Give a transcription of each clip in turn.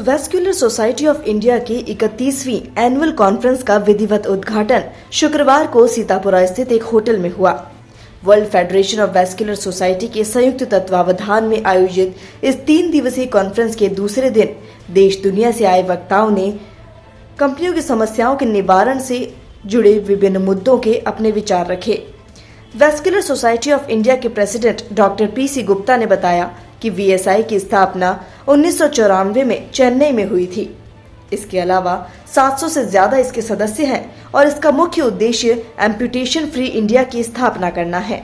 Vascular society of India की 31वीं annual conference का विधिवत उद्घाटन शुक्रवार को सीतापुरा स्थित एक होटल में हुआ। World federation of vascular society के संयुक्त तत्वावधान में आयोजित इस 3 दिवसीय कॉन्फ्रेंस के दूसरे दिन देश दुनिया से आए वक्ताओं ने कंपनियों की समस्याओं के निवारण से जुड़े विभिन्न मुद्दों के अपने विचार रखे। वैस्कुलर सोसाइटी ऑफ इंडिया के प्रेसिडेंट डॉक्टर पीसी गुप्ता ने बताया कि वीएसआई की स्थापना 1994 में चेन्नई में हुई थी। इसके अलावा 700 से ज्यादा इसके सदस्य हैं और इसका मुख्य उद्देश्य एम्पुटेशन फ्री इंडिया की स्थापना करना है।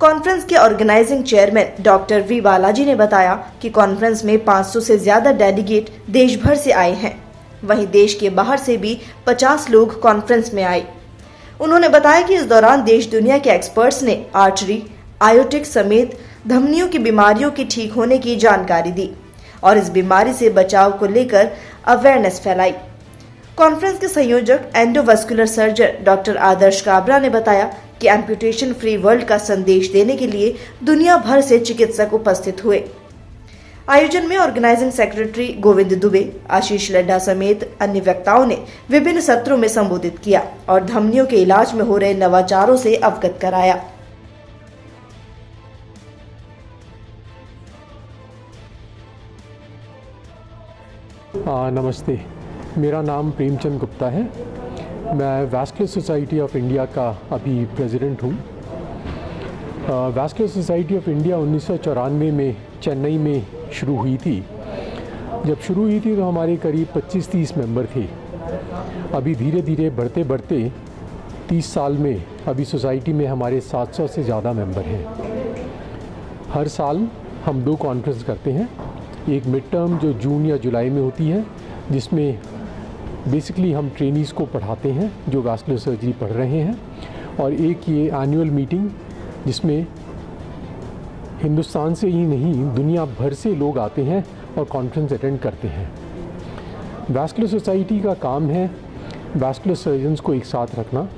कॉन्फ्रेंस के organizing chairman doctor V Balaji ने बताया कि कॉन्फ्रेंस में 500 से ज्यादा डेलीगेट देश भर से आए हैं। वहीं देश के बाहर से भी 50 लोग कॉन्फ्रेंस में आए। उन्होंने बताया कि इस दौरान देश दुनिया के एक्सपर्ट्स ने आर्टरी, आयोटिक समेत धमनियों की बीमारियों के ठीक होने की जानकारी दी और इस बीमारी से बचाव को लेकर अवेयरनेस फैलाई। कॉन्फ्रेंस के संयोजक एंडोवास्कुलर सर्जन डॉक्टर आदर्श काबरा ने बताया कि एम्पुटेशन फ्री वर्ल्ड का संदेश देने के लिए दुनिया भर से चिकित्सक उपस्थित हुए। आयोजन में ऑर्गेनाइजिंग सेक्रेटरी गोविंद दुबे, आशीष लड्ढा समेत अन्य वक्ताओं ने विभिन्न सत्रों में संबोधित किया और धमनियों के इलाज में हो रहे नवाचारों से अवगत कराया। नमस्ते, मेरा नाम प्रेमचंद गुप्ता है। मैं वैस्कुलर सोसाइटी ऑफ इंडिया का अभी प्रेसिडेंट हूँ। वैस्कुलर सोसाइटी ऑफ इंडिया 1994 में चेन्नई में शुरू हुई थी। जब शुरू हुई थी तो हमारे करीब 25-30 मेंबर थे। अभी धीरे धीरे बढ़ते बढ़ते 30 साल में अभी सोसाइटी में हमारे 700 से ज़्यादा मेंबर हैं। हर साल हम 2 कॉन्फ्रेंस करते हैं। एक मिड टर्म जो जून या जुलाई में होती है, जिसमें बेसिकली हम ट्रेनीज़ को पढ़ाते हैं जो वैस्कुलर सर्जरी पढ़ रहे हैं, और एक ये एनुअल मीटिंग जिसमें हिंदुस्तान से ही नहीं दुनिया भर से लोग आते हैं और कॉन्फ्रेंस अटेंड करते हैं। वैस्कुलर सोसाइटी का काम है वैस्कुलर सर्जन्स को एक साथ रखना,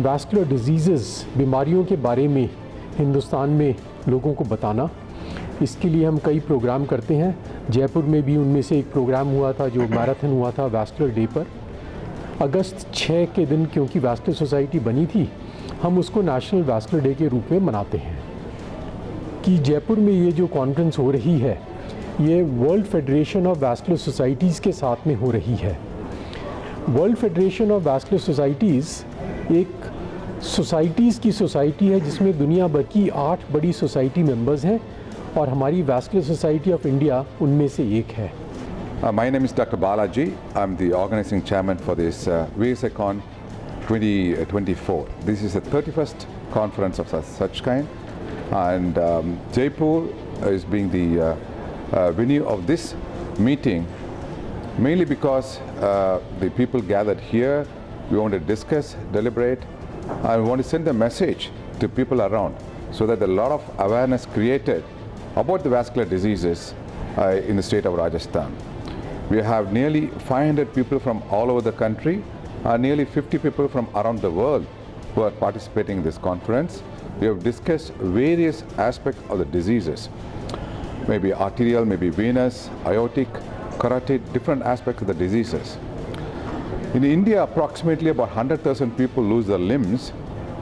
वैस्कुलर डिजीज़ बीमारियों के बारे में हिंदुस्तान में लोगों को बताना। इसके लिए हम कई प्रोग्राम करते हैं। जयपुर में भी उनमें से एक प्रोग्राम हुआ था जो मैराथन हुआ था वैस्कुलर डे पर। अगस्त 6 के दिन क्योंकि वैस्कुलर सोसाइटी बनी थी, हम उसको नेशनल वैस्कुलर डे के रूप में मनाते हैं। कि जयपुर में ये जो कॉन्फ्रेंस हो रही है ये world federation of vascular societies के साथ में हो रही है। World federation of vascular societies एक सोसाइटीज़ की सोसाइटी है जिसमें दुनिया भर की 8 बड़ी सोसाइटी मेंबर्स हैं और हमारी वैस्कुलर सोसाइटी ऑफ इंडिया उनमें से एक है। My name is Dr. Balaji. I'm the organizing chairman for this VSACon 2024. This is the 31st conference of such kind, and Jaipur is being the venue of this meeting, mainly because the people gathered here. We want to discuss, deliberate, and we want to send a message to people around so that a lot of awareness created about the vascular diseases in the state of Rajasthan. We have nearly 500 people from all over the country and nearly 50 people from around the world who are participating in this conference. We have discussed various aspects of the diseases, maybe arterial, maybe venous, aortic, carotid, different aspects of the diseases. In India, approximately about 100,000 people lose their limbs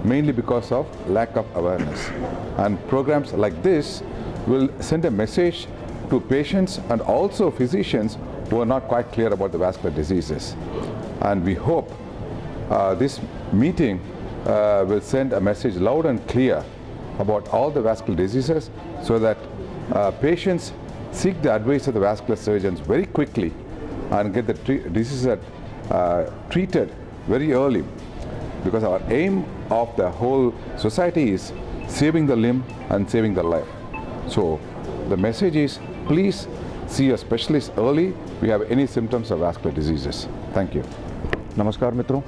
mainly because of lack of awareness. And programs like this will send a message to patients and also physicians who are not quite clear about the vascular diseases. And we hope this meeting will send a message loud and clear about all the vascular diseases so that patients seek the advice of the vascular surgeons very quickly and get the diseases treated very early, because our aim of the whole society is saving the limb and saving the life. So the message is, please see a specialist early if you have any symptoms of vascular diseases. Thank you. नमस्कार मित्रों,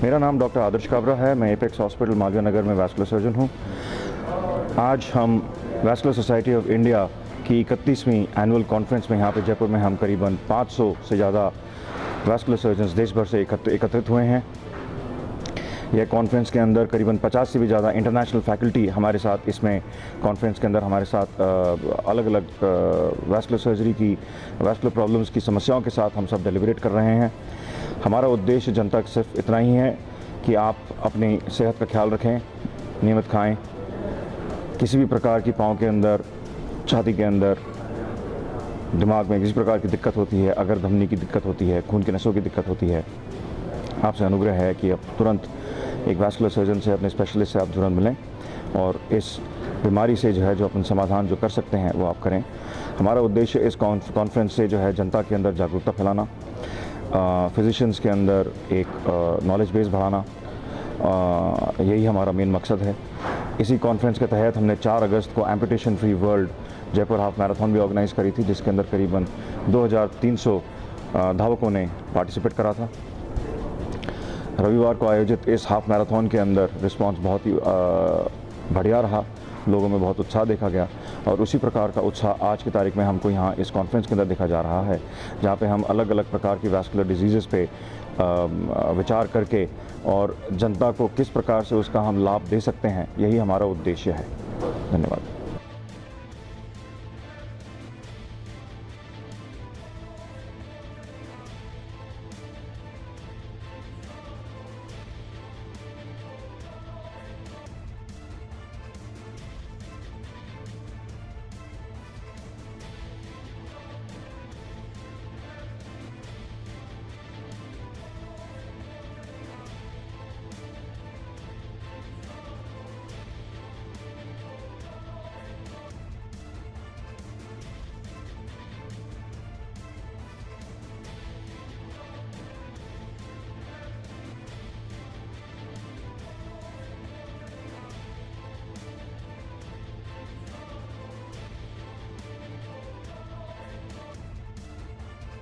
मेरा नाम doctor आदर्श काबरा है। मैं apex hospital Malviya Nagar में vascular surgeon हूँ। आज हम वैस्कुलर सोसाइटी ऑफ इंडिया की 31वीं एनुअल कॉन्फ्रेंस में यहाँ पे जयपुर में हम करीबन 500 से ज़्यादा वैस्कुलर सर्जन्स देश भर से एकत्रित हुए हैं। यह कॉन्फ्रेंस के अंदर करीबन 50 से भी ज़्यादा इंटरनेशनल फैकल्टी हमारे साथ इसमें कॉन्फ्रेंस के अंदर हमारे साथ अलग अलग वैस्कुलर सर्जरी की वैस्कुलर प्रॉब्लम्स की समस्याओं के साथ हम सब डेलिब्रेट कर रहे हैं। हमारा उद्देश्य जनता का सिर्फ इतना ही है कि आप अपनी सेहत का ख्याल रखें, नियमित खाएं, किसी भी प्रकार की पाँव के अंदर, छाती के अंदर, दिमाग में किसी प्रकार की दिक्कत होती है, अगर धमनी की दिक्कत होती है, खून की नसों की दिक्कत होती है, आपसे अनुग्रह है कि आप तुरंत एक वैस्कुलर सर्जन से, अपने स्पेशलिस्ट से आप तुरंत मिलें और इस बीमारी से जो है जो अपन समाधान जो कर सकते हैं वो आप करें। हमारा उद्देश्य इस कॉन्फ्रेंस से जो है जनता के अंदर जागरूकता फैलाना, फिजिशियंस के अंदर एक नॉलेज बेस बढ़ाना, यही हमारा मेन मकसद है। इसी कॉन्फ्रेंस के तहत हमने 4 अगस्त को amputation free world Jaipur half marathon भी ऑर्गेनाइज़ करी थी, जिसके अंदर करीबन 2300 धावकों ने पार्टिसिपेट करा था। रविवार को आयोजित इस हाफ मैराथन के अंदर रिस्पांस बहुत ही बढ़िया रहा, लोगों में बहुत उत्साह देखा गया और उसी प्रकार का उत्साह आज की तारीख में हमको यहाँ इस कॉन्फ्रेंस के अंदर देखा जा रहा है, जहाँ पे हम अलग अलग प्रकार की वैस्कुलर डिजीज़ पे विचार करके और जनता को किस प्रकार से उसका हम लाभ दे सकते हैं, यही हमारा उद्देश्य है। धन्यवाद।